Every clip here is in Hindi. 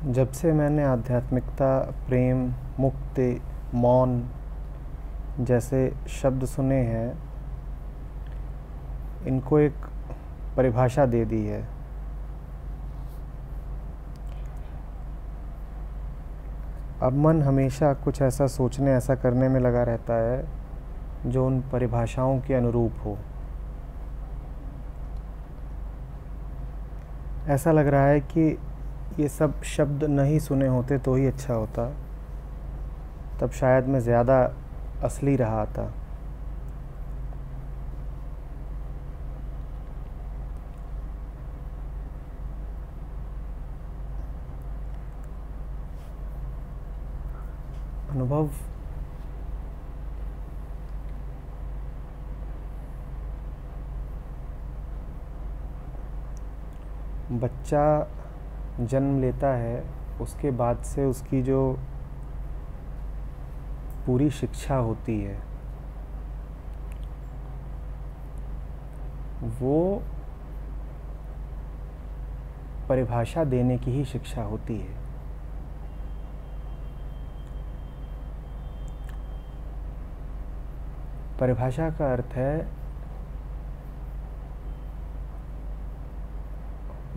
जब से मैंने आध्यात्मिकता, प्रेम, मुक्ति, मौन जैसे शब्द सुने हैं, इनको एक परिभाषा दे दी है। अब मन हमेशा कुछ ऐसा सोचने, ऐसा करने में लगा रहता है जो उन परिभाषाओं के अनुरूप हो। ऐसा लग रहा है कि ये सब शब्द नहीं सुने होते तो ही अच्छा होता, तब शायद मैं ज़्यादा असली रहा था। अनुभव बच्चा जन्म लेता है, उसके बाद से उसकी जो पूरी शिक्षा होती है वो परिभाषा देने की ही शिक्षा होती है। परिभाषा का अर्थ है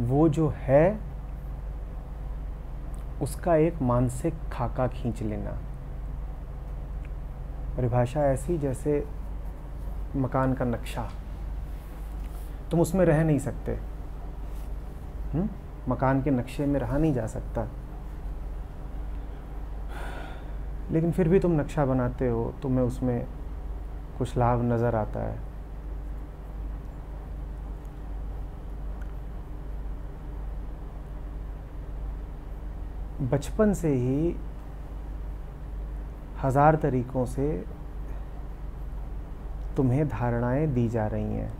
वो जो है उसका एक मानसिक खाका खींच लेना। परिभाषा ऐसी जैसे मकान का नक्शा, तुम उसमें रह नहीं सकते। मकान के नक्शे में रहा नहीं जा सकता, लेकिन फिर भी तुम नक्शा बनाते हो, तुम्हें उसमें कुछ लाभ नज़र आता है। बचपन से ही हजार तरीकों से तुम्हें धारणाएं दी जा रही हैं।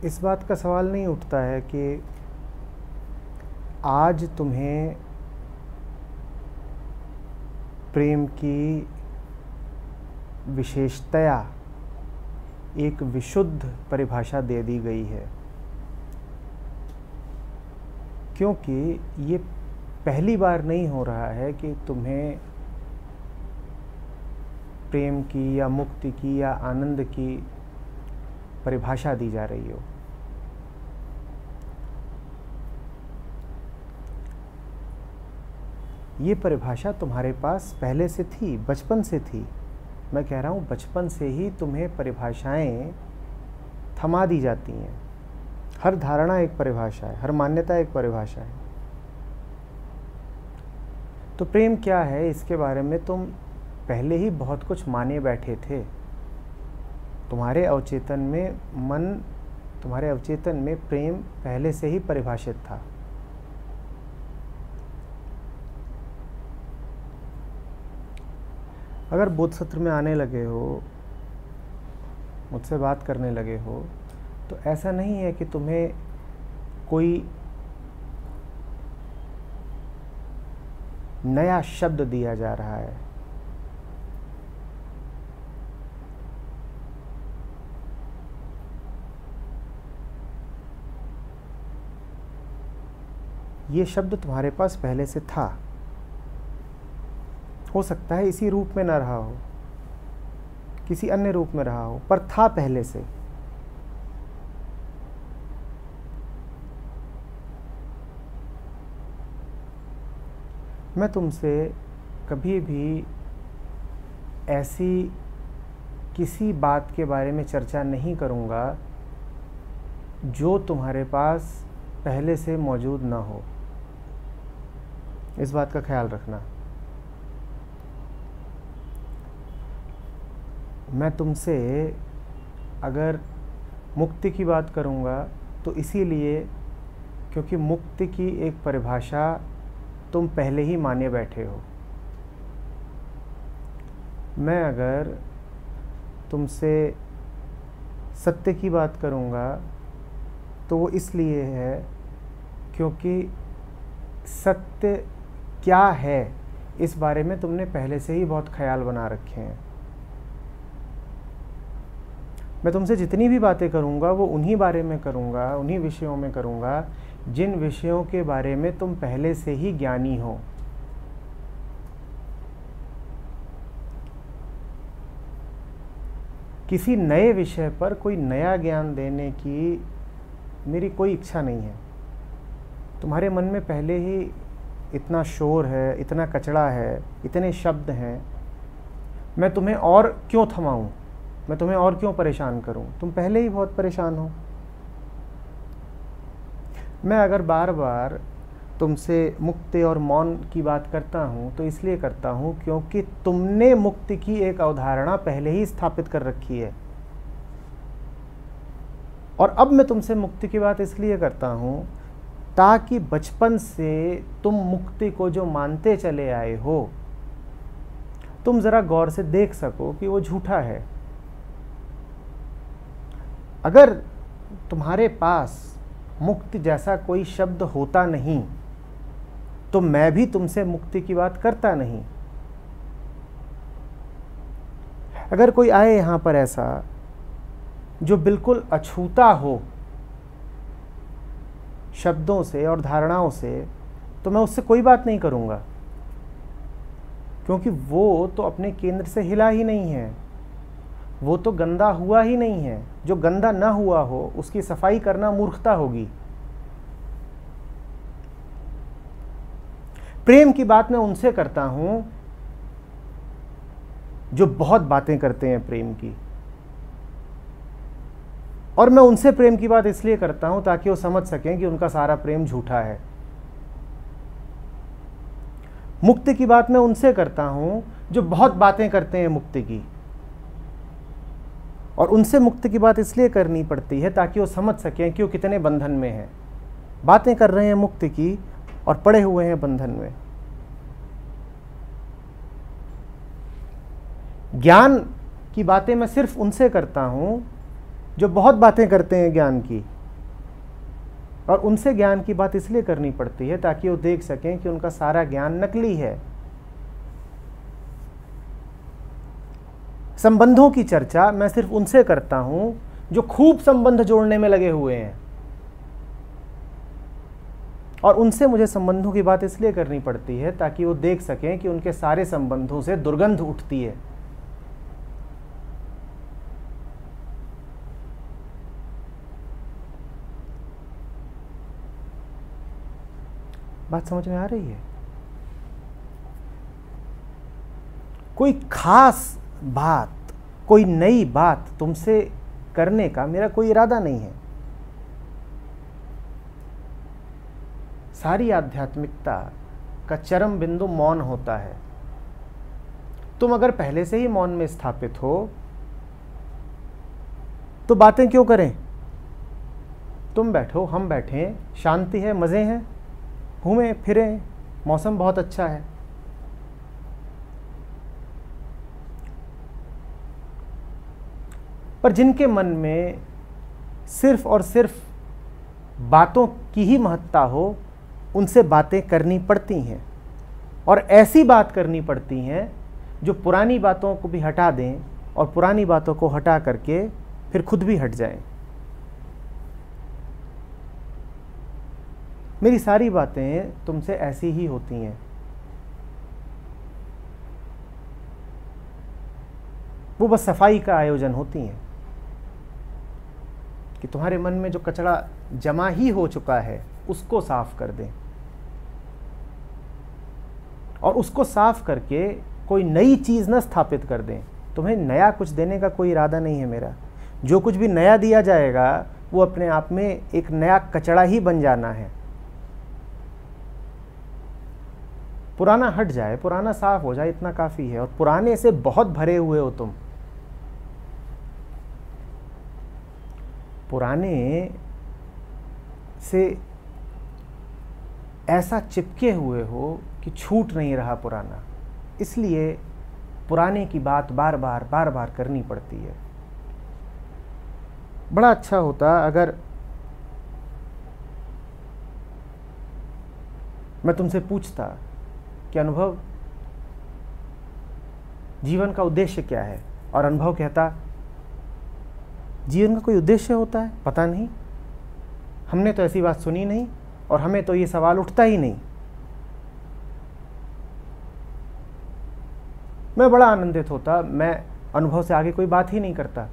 इस बात का सवाल नहीं उठता है कि आज तुम्हें प्रेम की विशेषतया एक विशुद्ध परिभाषा दे दी गई है, क्योंकि ये पहली बार नहीं हो रहा है कि तुम्हें प्रेम की या मुक्ति की या आनंद की परिभाषा दी जा रही हो। ये परिभाषा तुम्हारे पास पहले से थी, बचपन से थी। मैं कह रहा हूँ बचपन से ही तुम्हें परिभाषाएं थमा दी जाती हैं। हर धारणा एक परिभाषा है, हर मान्यता एक परिभाषा है। तो प्रेम क्या है, इसके बारे में तुम पहले ही बहुत कुछ माने बैठे थे। तुम्हारे अवचेतन में प्रेम पहले से ही परिभाषित था। अगर बोध सत्र में आने लगे हो, मुझसे बात करने लगे हो, तो ऐसा नहीं है कि तुम्हें कोई नया शब्द दिया जा रहा है। ये शब्द तुम्हारे पास पहले से था। हो सकता है इसी रूप में न रहा हो, किसी अन्य रूप में रहा हो, पर था पहले से। मैं तुमसे कभी भी ऐसी किसी बात के बारे में चर्चा नहीं करूंगा जो तुम्हारे पास पहले से मौजूद ना हो। इस बात का ख्याल रखना। मैं तुमसे अगर मुक्ति की बात करूंगा तो इसीलिए क्योंकि मुक्ति की एक परिभाषा तुम पहले ही माने बैठे हो। मैं अगर तुमसे सत्य की बात करूंगा तो वो इसलिए है क्योंकि सत्य क्या है इस बारे में तुमने पहले से ही बहुत ख्याल बना रखे हैं। मैं तुमसे जितनी भी बातें करूँगा वो उन्हीं बारे में करूँगा, उन्हीं विषयों में करूँगा जिन विषयों के बारे में तुम पहले से ही ज्ञानी हो। किसी नए विषय पर कोई नया ज्ञान देने की मेरी कोई इच्छा नहीं है। तुम्हारे मन में पहले ही इतना शोर है, इतना कचड़ा है, इतने शब्द हैं, मैं तुम्हें और क्यों थमाऊं, मैं तुम्हें और क्यों परेशान करूं? तुम पहले ही बहुत परेशान हो। मैं अगर बार बार तुमसे मुक्ति और मौन की बात करता हूं तो इसलिए करता हूं क्योंकि तुमने मुक्ति की एक अवधारणा पहले ही स्थापित कर रखी है। और अब मैं तुमसे मुक्ति की बात इसलिए करता हूं ताकि बचपन से तुम मुक्ति को जो मानते चले आए हो, तुम जरा गौर से देख सको कि वो झूठा है। अगर तुम्हारे पास मुक्ति जैसा कोई शब्द होता नहीं तो मैं भी तुमसे मुक्ति की बात करता नहीं। अगर कोई आए यहां पर ऐसा जो बिल्कुल अछूता हो शब्दों से और धारणाओं से, तो मैं उससे कोई बात नहीं करूंगा, क्योंकि वो तो अपने केंद्र से हिला ही नहीं है, वो तो गंदा हुआ ही नहीं है। जो गंदा ना हुआ हो उसकी सफाई करना मूर्खता होगी। प्रेम की बात मैं उनसे करता हूं जो बहुत बातें करते हैं प्रेम की, और मैं उनसे प्रेम की बात इसलिए करता हूं ताकि वो समझ सकें कि उनका सारा प्रेम झूठा है। मुक्ति की बात मैं उनसे करता हूं जो बहुत बातें करते हैं मुक्ति की, और उनसे मुक्ति की बात इसलिए करनी पड़ती है ताकि वो समझ सकें कि वो कितने बंधन में हैं। बातें कर रहे हैं मुक्ति की और पड़े हुए हैं बंधन में। ज्ञान की बातें मैं सिर्फ उनसे करता हूं जो बहुत बातें करते हैं ज्ञान की, और उनसे ज्ञान की बात इसलिए करनी पड़ती है ताकि वो देख सकें कि उनका सारा ज्ञान नकली है। संबंधों की चर्चा मैं सिर्फ उनसे करता हूं जो खूब संबंध जोड़ने में लगे हुए हैं, और उनसे मुझे संबंधों की बात इसलिए करनी पड़ती है ताकि वो देख सकें कि उनके सारे संबंधों से दुर्गंध उठती है। बात समझ में आ रही है? कोई खास बात, कोई नई बात तुमसे करने का मेरा कोई इरादा नहीं है। सारी आध्यात्मिकता का चरम बिंदु मौन होता है। तुम अगर पहले से ही मौन में स्थापित हो तो बातें क्यों करें? तुम बैठो, हम बैठें, शांति है, मजे हैं, घूमें फिरें, मौसम बहुत अच्छा है। पर जिनके मन में सिर्फ और सिर्फ बातों की ही महत्ता हो, उनसे बातें करनी पड़ती हैं, और ऐसी बात करनी पड़ती हैं जो पुरानी बातों को भी हटा दें और पुरानी बातों को हटा करके फिर खुद भी हट जाएं। मेरी सारी बातें तुमसे ऐसी ही होती हैं। वो बस सफाई का आयोजन होती हैं कि तुम्हारे मन में जो कचरा जमा ही हो चुका है उसको साफ कर दें, और उसको साफ करके कोई नई चीज़ न स्थापित कर दें। तुम्हें नया कुछ देने का कोई इरादा नहीं है मेरा। जो कुछ भी नया दिया जाएगा वो अपने आप में एक नया कचरा ही बन जाना है। पुराना हट जाए, पुराना साफ हो जाए, इतना काफ़ी है। और पुराने से बहुत भरे हुए हो तुम। पुराने से ऐसा चिपके हुए हो कि छूट नहीं रहा पुराना, इसलिए पुराने की बात बार बार करनी पड़ती है। बड़ा अच्छा होता अगर मैं तुमसे पूछता कि अनुभव, जीवन का उद्देश्य क्या है, और अनुभव कहता जीवन का कोई उद्देश्य होता है? पता नहीं, हमने तो ऐसी बात सुनी नहीं और हमें तो ये सवाल उठता ही नहीं। मैं बड़ा आनंदित होता, मैं अनुभव से आगे कोई बात ही नहीं करता।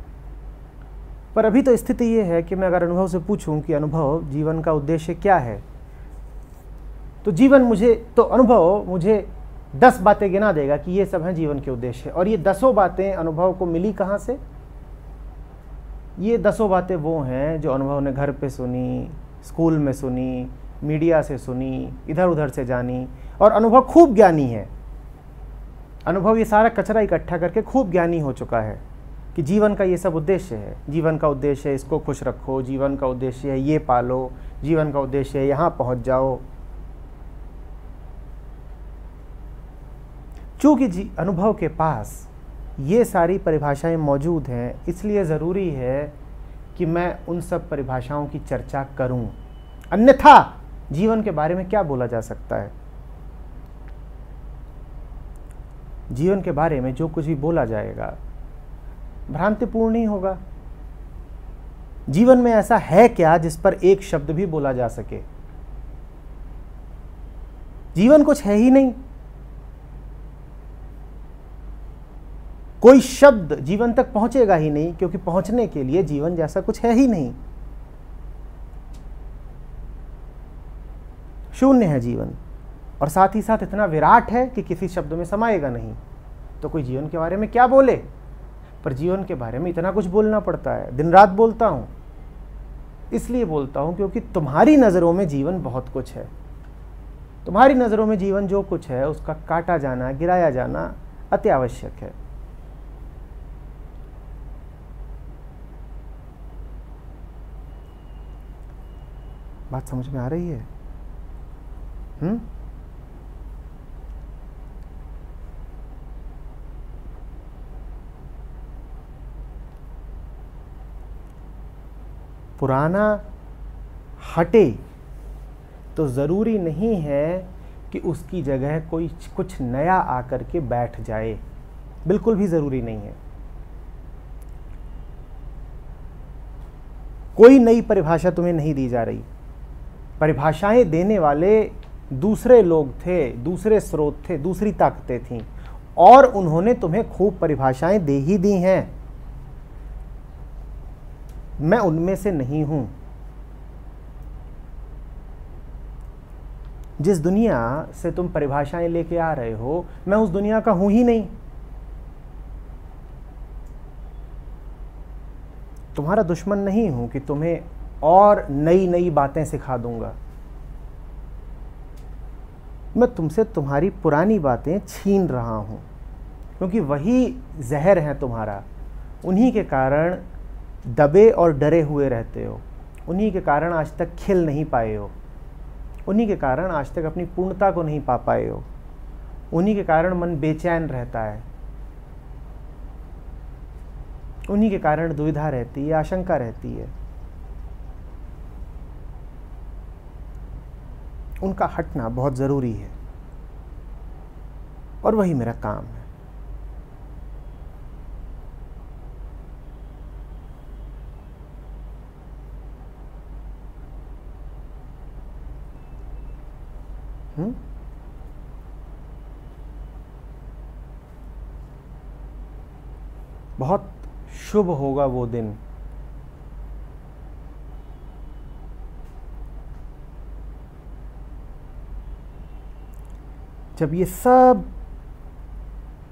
पर अभी तो स्थिति ये है कि मैं अगर अनुभव से पूछूं कि अनुभव जीवन का उद्देश्य क्या है, तो अनुभव मुझे 10 बातें गिना देगा कि ये सब हैं जीवन के उद्देश्य। और ये 10 बातें अनुभव को मिली कहाँ से? ये 10 बातें वो हैं जो अनुभव ने घर पे सुनी, स्कूल में सुनी, मीडिया से सुनी, इधर उधर से जानी। और अनुभव खूब ज्ञानी है। अनुभव ये सारा कचरा इकट्ठा करके खूब ज्ञानी हो चुका है कि जीवन का ये सब उद्देश्य है। जीवन का उद्देश्य है इसको खुश रखो, जीवन का उद्देश्य है ये पालो, जीवन का उद्देश्य है यहाँ पहुँच जाओ। चूँकि अनुभव के पास ये सारी परिभाषाएं मौजूद हैं, इसलिए ज़रूरी है कि मैं उन सब परिभाषाओं की चर्चा करूं। अन्यथा जीवन के बारे में क्या बोला जा सकता है? जीवन के बारे में जो कुछ भी बोला जाएगा भ्रांतिपूर्ण ही होगा। जीवन में ऐसा है क्या जिस पर एक शब्द भी बोला जा सके? जीवन कुछ है ही नहीं। कोई शब्द जीवन तक पहुंचेगा ही नहीं, क्योंकि पहुंचने के लिए जीवन जैसा कुछ है ही नहीं। शून्य है जीवन, और साथ ही साथ इतना विराट है कि किसी शब्द में समाएगा नहीं। तो कोई जीवन के बारे में क्या बोले? पर जीवन के बारे में इतना कुछ बोलना पड़ता है। दिन रात बोलता हूं, इसलिए बोलता हूं क्योंकि तुम्हारी नज़रों में जीवन बहुत कुछ है। तुम्हारी नज़रों में जीवन जो कुछ है उसका काटा जाना, गिराया जाना अति आवश्यक है। बात समझ में आ रही है? पुराना हटे तो ज़रूरी नहीं है कि उसकी जगह कोई कुछ नया आकर के बैठ जाए। बिल्कुल भी ज़रूरी नहीं है। कोई नई परिभाषा तुम्हें नहीं दी जा रही। परिभाषाएं देने वाले दूसरे लोग थे, दूसरे स्रोत थे, दूसरी ताकतें थीं, और उन्होंने तुम्हें खूब परिभाषाएं दे ही दी हैं। मैं उनमें से नहीं हूं। जिस दुनिया से तुम परिभाषाएं लेके आ रहे हो, मैं उस दुनिया का हूं ही नहीं। तुम्हारा दुश्मन नहीं हूं कि तुम्हें और नई नई बातें सिखा दूंगा। मैं तुमसे तुम्हारी पुरानी बातें छीन रहा हूं, क्योंकि वही जहर है तुम्हारा। उन्हीं के कारण दबे और डरे हुए रहते हो। उन्हीं के कारण आज तक खिल नहीं पाए हो। उन्हीं के कारण आज तक अपनी पूर्णता को नहीं पा पाए हो। उन्हीं के कारण मन बेचैन रहता है। उन्हीं के कारण दुविधा रहती है, आशंका रहती है। उनका हटना बहुत ज़रूरी है, और वही मेरा काम है। बहुत शुभ होगा वो दिन जब ये सब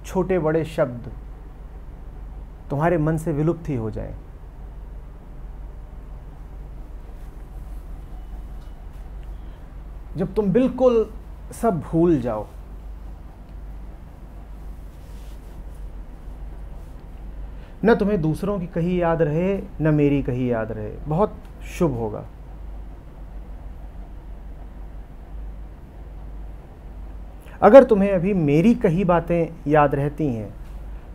छोटे बड़े शब्द तुम्हारे मन से विलुप्त ही हो जाएं। जब तुम बिल्कुल सब भूल जाओ। न तुम्हें दूसरों की कही याद रहे, न मेरी कही याद रहे। बहुत शुभ होगा। अगर तुम्हें अभी मेरी कही बातें याद रहती हैं,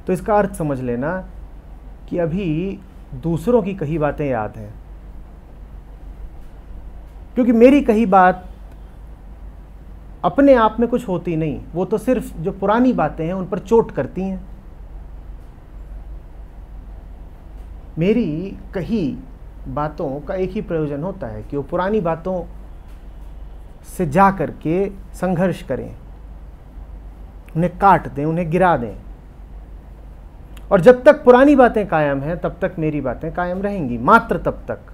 तो इसका अर्थ समझ लेना कि अभी दूसरों की कही बातें याद हैं। क्योंकि मेरी कही बात अपने आप में कुछ होती नहीं, वो तो सिर्फ जो पुरानी बातें हैं उन पर चोट करती हैं। मेरी कही बातों का एक ही प्रयोजन होता है कि वो पुरानी बातों से जा कर के संघर्ष करें, उन्हें काट दें, उन्हें गिरा दें। और जब तक पुरानी बातें कायम हैं तब तक मेरी बातें कायम रहेंगी, मात्र तब तक।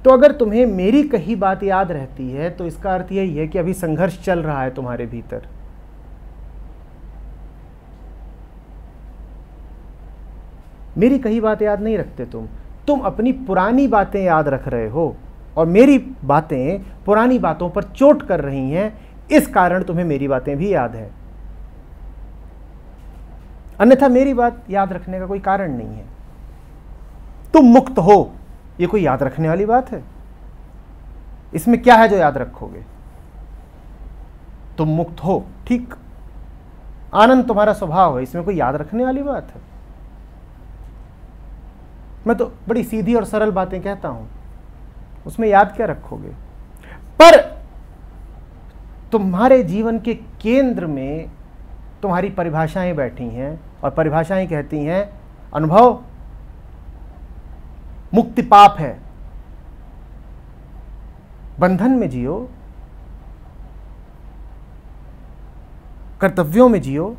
तो अगर तुम्हें मेरी कही बात याद रहती है तो इसका अर्थ यही है कि अभी संघर्ष चल रहा है तुम्हारे भीतर। मेरी कही बात याद नहीं रखते तुम अपनी पुरानी बातें याद रख रहे हो और मेरी बातें पुरानी बातों पर चोट कर रही हैं, इस कारण तुम्हें मेरी बातें भी याद है। अन्यथा मेरी बात याद रखने का कोई कारण नहीं है। तुम मुक्त हो, ये कोई याद रखने वाली बात है? इसमें क्या है जो याद रखोगे? तुम मुक्त हो, ठीक, आनंद तुम्हारा स्वभाव है, इसमें कोई याद रखने वाली बात है? मैं तो बड़ी सीधी और सरल बातें कहता हूं, उसमें याद क्या रखोगे? पर तुम्हारे जीवन के केंद्र में तुम्हारी परिभाषाएं बैठी हैं और परिभाषाएं कहती हैं अनुभव मुक्ति पाप है, बंधन में जियो, कर्तव्यों में जियो।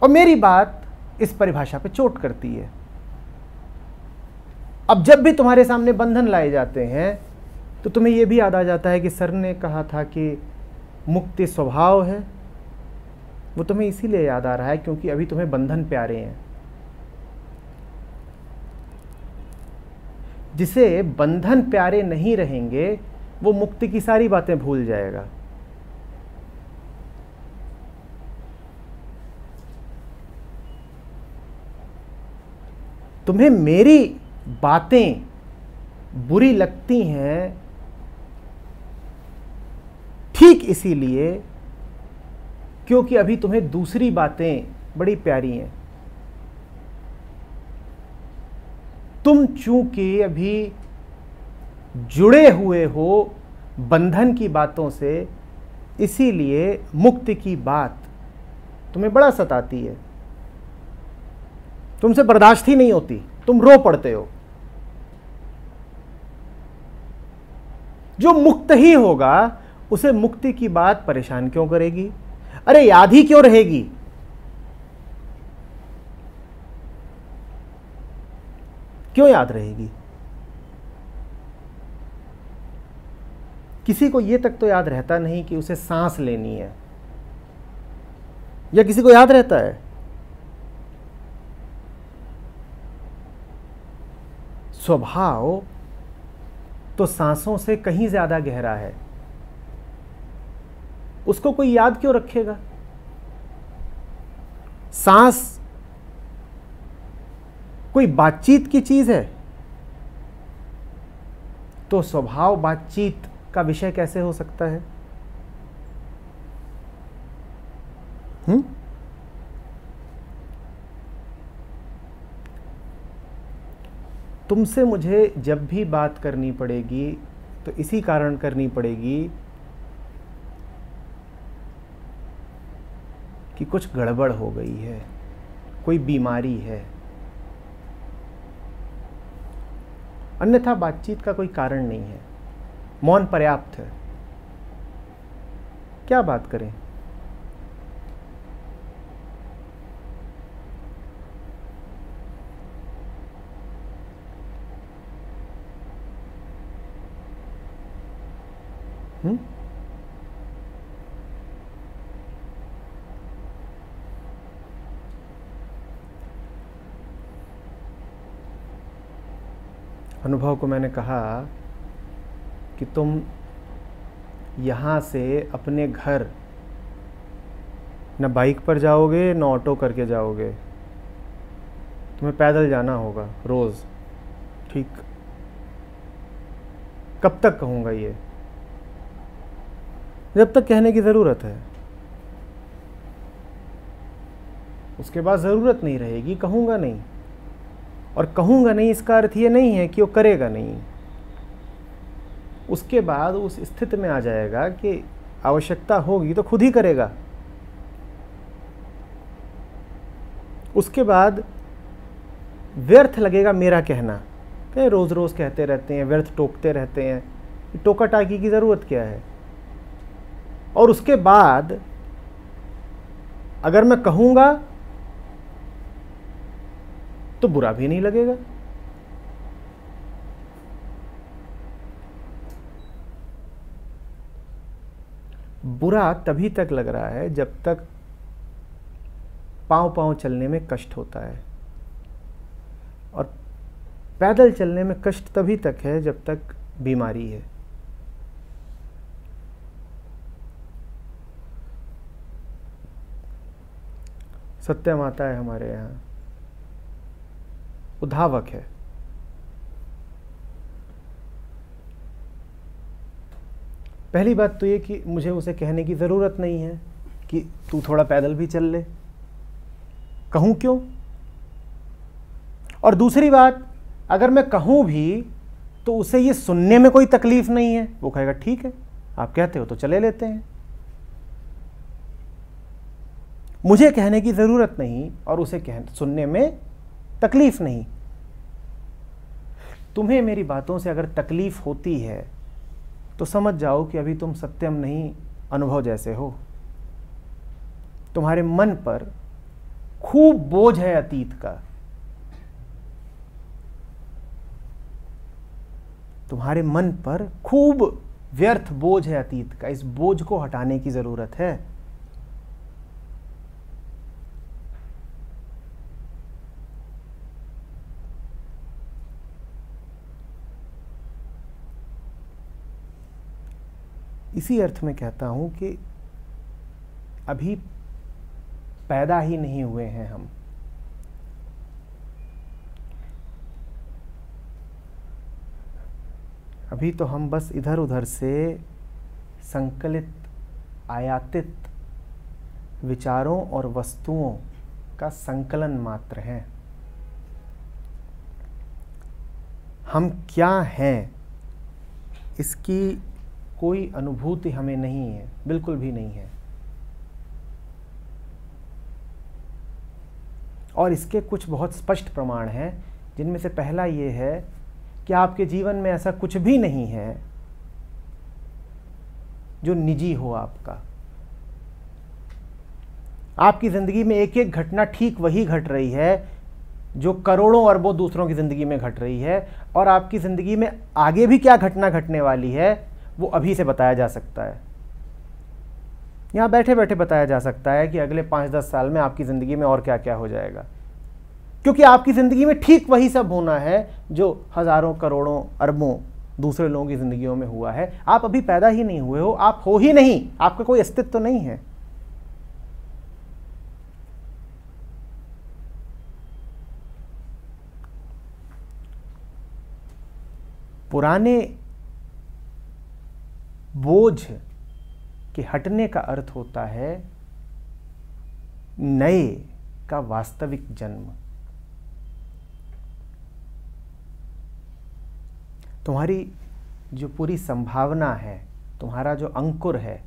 और मेरी बात इस परिभाषा पे चोट करती है। अब जब भी तुम्हारे सामने बंधन लाए जाते हैं तो तुम्हें यह भी याद आ जाता है कि सर ने कहा था कि मुक्ति स्वभाव है। वो तुम्हें इसीलिए याद आ रहा है क्योंकि अभी तुम्हें बंधन प्यारे हैं। जिसे बंधन प्यारे नहीं रहेंगे वो मुक्ति की सारी बातें भूल जाएगा। तुम्हें मेरी बातें बुरी लगती हैं ठीक इसीलिए क्योंकि अभी तुम्हें दूसरी बातें बड़ी प्यारी हैं। तुम चूंकि अभी जुड़े हुए हो बंधन की बातों से, इसीलिए मुक्ति की बात तुम्हें बड़ा सताती है, तुमसे बर्दाश्त ही नहीं होती, तुम रो पड़ते हो। जो मुक्त ही होगा उसे मुक्ति की बात परेशान क्यों करेगी? अरे याद ही क्यों रहेगी? क्यों याद रहेगी? किसी को यह तक तो याद रहता नहीं कि उसे सांस लेनी है, या किसी को याद रहता है? स्वभाव तो सांसों से कहीं ज्यादा गहरा है, उसको कोई याद क्यों रखेगा? सांस कोई बातचीत की चीज है तो स्वभाव बातचीत का विषय कैसे हो सकता है? तुमसे मुझे जब भी बात करनी पड़ेगी तो इसी कारण करनी पड़ेगी कि कुछ गड़बड़ हो गई है, कोई बीमारी है। अन्यथा बातचीत का कोई कारण नहीं है, मौन पर्याप्त है। क्या बात करें? अनुभव को मैंने कहा कि तुम यहाँ से अपने घर न बाइक पर जाओगे न ऑटो करके जाओगे, तुम्हें पैदल जाना होगा रोज़, ठीक? कब तक कहूँगा ये? जब तक कहने की ज़रूरत है, उसके बाद ज़रूरत नहीं रहेगी, कहूँगा नहीं। और कहूँगा नहीं इसका अर्थ ये नहीं है कि वो करेगा नहीं। उसके बाद उस स्थिति में आ जाएगा कि आवश्यकता होगी तो खुद ही करेगा। उसके बाद व्यर्थ लगेगा मेरा कहना, कि रोज़ रोज़ कहते रहते हैं, व्यर्थ टोकते रहते हैं, टोका टाकी की ज़रूरत क्या है। और उसके बाद अगर मैं कहूँगा तो बुरा भी नहीं लगेगा। बुरा तभी तक लग रहा है जब तक पाँव पाँव चलने में कष्ट होता है, और पैदल चलने में कष्ट तभी तक है जब तक बीमारी है। सत्य माता है हमारे यहाँ, उद्धावक है। पहली बात तो ये कि मुझे उसे कहने की ज़रूरत नहीं है कि तू थोड़ा पैदल भी चल ले, कहूँ क्यों। और दूसरी बात, अगर मैं कहूँ भी तो उसे ये सुनने में कोई तकलीफ नहीं है, वो कहेगा ठीक है आप कहते हो तो चले लेते हैं। मुझे कहने की ज़रूरत नहीं और उसे सुनने में तकलीफ नहीं। तुम्हें मेरी बातों से अगर तकलीफ होती है तो समझ जाओ कि अभी तुम सत्यम नहीं, अनुभव जैसे हो। तुम्हारे मन पर खूब बोझ है अतीत का, तुम्हारे मन पर खूब व्यर्थ बोझ है अतीत का। इस बोझ को हटाने की जरूरत है। इसी अर्थ में कहता हूं कि अभी पैदा ही नहीं हुए हैं हम। अभी तो हम बस इधर उधर से संकलित आयातित विचारों और वस्तुओं का संकलन मात्र हैं। हम क्या हैं इसकी कोई अनुभूति हमें नहीं है, बिल्कुल भी नहीं है। और इसके कुछ बहुत स्पष्ट प्रमाण हैं, जिनमें से पहला ये है कि आपके जीवन में ऐसा कुछ भी नहीं है जो निजी हो आपका। आपकी ज़िंदगी में एक एक घटना ठीक वही घट रही है जो करोड़ों अरबों दूसरों की ज़िंदगी में घट रही है, और आपकी ज़िंदगी में आगे भी क्या घटना घटने वाली है वो अभी से बताया जा सकता है। यहाँ बैठे बैठे बताया जा सकता है कि अगले 5-10 साल में आपकी ज़िंदगी में और क्या क्या हो जाएगा, क्योंकि आपकी ज़िंदगी में ठीक वही सब होना है जो हज़ारों करोड़ों अरबों दूसरे लोगों की ज़िंदगियों में हुआ है। आप अभी पैदा ही नहीं हुए हो, आप हो ही नहीं, आपका कोई अस्तित्व तो नहीं है। पुराने बोझ के हटने का अर्थ होता है नए का वास्तविक जन्म। तुम्हारी जो पूरी संभावना है, तुम्हारा जो अंकुर है,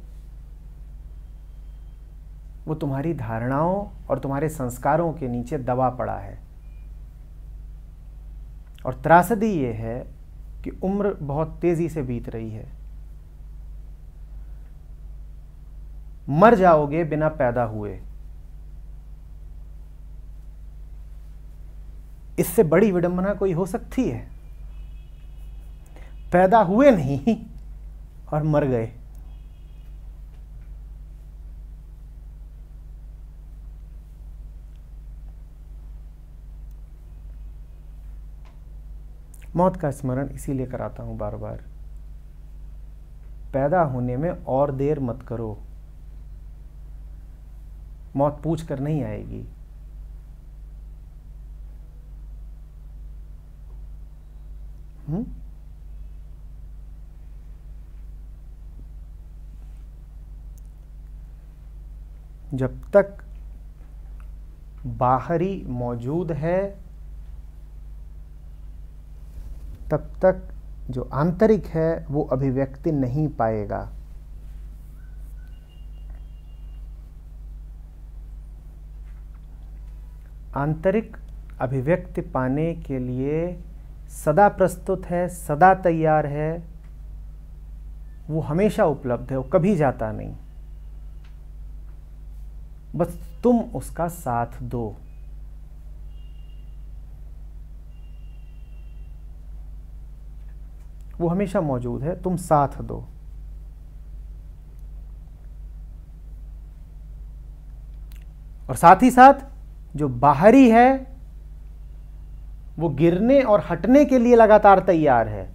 वो तुम्हारी धारणाओं और तुम्हारे संस्कारों के नीचे दबा पड़ा है। और त्रासदी ये है कि उम्र बहुत तेजी से बीत रही है। मर जाओगे बिना पैदा हुए। इससे बड़ी विडंबना कोई हो सकती है? पैदा हुए नहीं और मर गए। मौत का स्मरण इसीलिए कराता हूं बार बार। पैदा होने में और देर मत करो। मौत पूछ कर नहीं आएगी। जब तक बाहरी मौजूद है तब तक जो आंतरिक है वो अभिव्यक्ति नहीं पाएगा। आंतरिक अभिव्यक्ति पाने के लिए सदा प्रस्तुत है, सदा तैयार है, वो हमेशा उपलब्ध है, वो कभी जाता नहीं। बस तुम उसका साथ दो। वो हमेशा मौजूद है, तुम साथ दो। और साथ ही साथ जो बाहरी है वो गिरने और हटने के लिए लगातार तैयार है,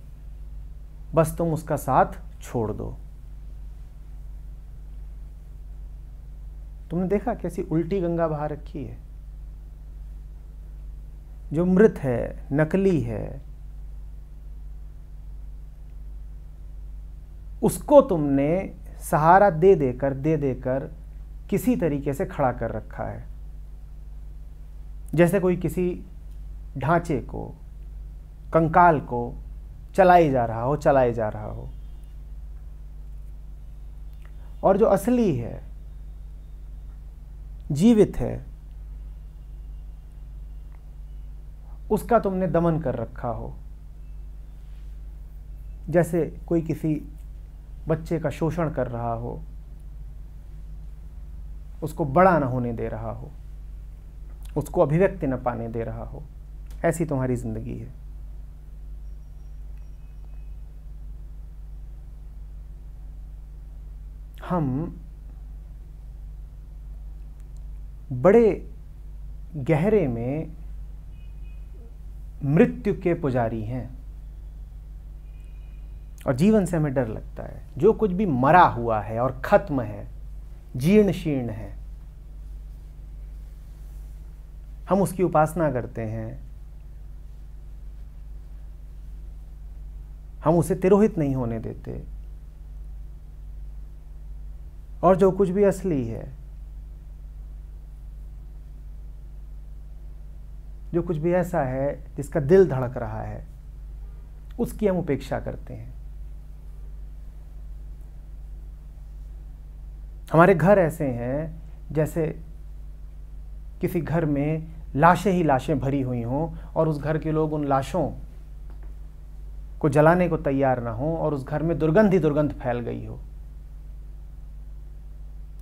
बस तुम उसका साथ छोड़ दो। तुमने देखा कैसी उल्टी गंगा बहा रखी है। जो मृत है, नकली है, उसको तुमने सहारा दे देकर किसी तरीके से खड़ा कर रखा है, जैसे कोई किसी ढांचे को, कंकाल को चलाए जा रहा हो। और जो असली है, जीवित है, उसका तुमने दमन कर रखा हो, जैसे कोई किसी बच्चे का शोषण कर रहा हो, उसको बड़ा न होने दे रहा हो, उसको अभिव्यक्ति न पाने दे रहा हो। ऐसी तुम्हारी जिंदगी है। हम बड़े गहरे में मृत्यु के पुजारी हैं और जीवन से हमें डर लगता है। जो कुछ भी मरा हुआ है और खत्म है, जीर्ण शीर्ण है, हम उसकी उपासना करते हैं, हम उसे तिरोहित नहीं होने देते। और जो कुछ भी असली है, जो कुछ भी ऐसा है जिसका दिल धड़क रहा है, उसकी हम उपेक्षा करते हैं। हमारे घर ऐसे हैं जैसे किसी घर में लाशें ही लाशें भरी हुई हों और उस घर के लोग उन लाशों को जलाने को तैयार ना हो और उस घर में दुर्गंध ही दुर्गंध फैल गई हो।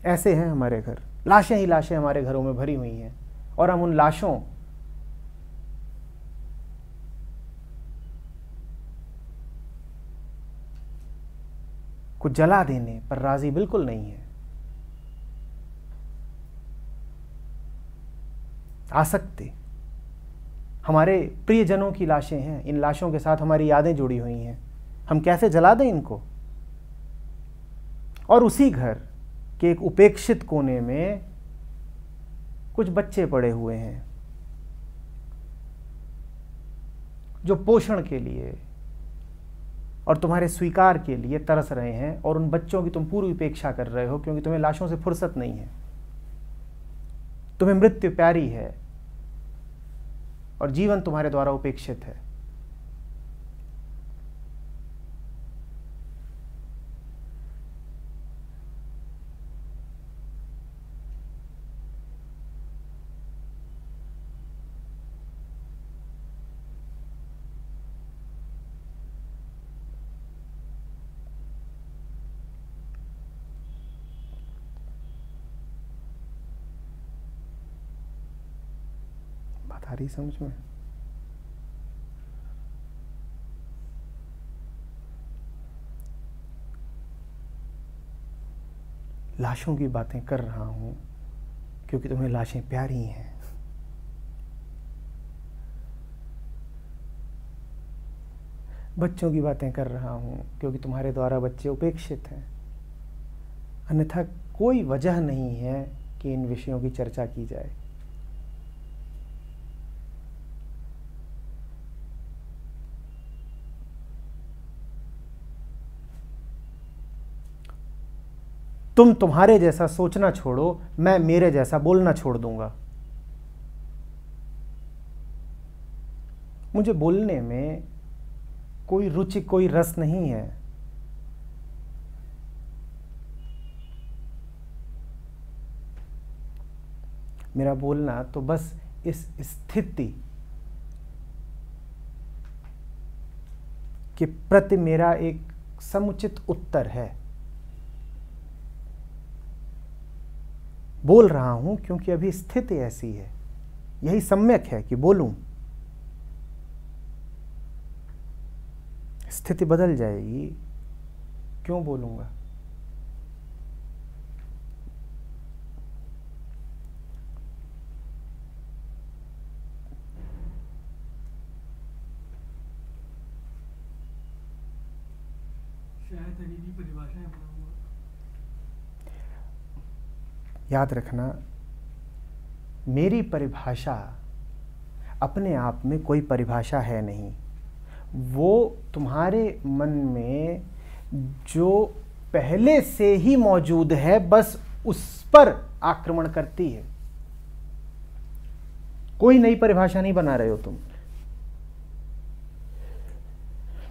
ऐसे हैं हमारे घर, लाशें ही लाशें हमारे घरों में भरी हुई हैं और हम उन लाशों को जला देने पर राजी बिल्कुल नहीं है। आसक्ति, हमारे प्रियजनों की लाशें हैं, इन लाशों के साथ हमारी यादें जुड़ी हुई हैं, हम कैसे जला दें इनको। और उसी घर के एक उपेक्षित कोने में कुछ बच्चे पड़े हुए हैं जो पोषण के लिए और तुम्हारे स्वीकार के लिए तरस रहे हैं, और उन बच्चों की तुम पूरी उपेक्षा कर रहे हो क्योंकि तुम्हें लाशों से फुर्सत नहीं है। तुम्हें मृत्यु प्यारी है और जीवन तुम्हारे द्वारा उपेक्षित है। बात आ रही समझ में? लाशों की बातें कर रहा हूं क्योंकि तुम्हें लाशें प्यारी हैं। बच्चों की बातें कर रहा हूं क्योंकि तुम्हारे द्वारा बच्चे उपेक्षित हैं। अन्यथा कोई वजह नहीं है कि इन विषयों की चर्चा की जाए। तुम तुम्हारे जैसा सोचना छोड़ो, मैं मेरे जैसा बोलना छोड़ दूंगा। मुझे बोलने में कोई रुचि, कोई रस नहीं है। मेरा बोलना तो बस इस स्थिति के प्रति मेरा एक समुचित उत्तर है। बोल रहा हूं क्योंकि अभी स्थिति ऐसी है, यही सम्यक है कि बोलूं। स्थिति बदल जाएगी, क्यों बोलूंगा? याद रखना, मेरी परिभाषा अपने आप में कोई परिभाषा है नहीं। वो तुम्हारे मन में जो पहले से ही मौजूद है, बस उस पर आक्रमण करती है। कोई नई परिभाषा नहीं बना रहे हो तुम।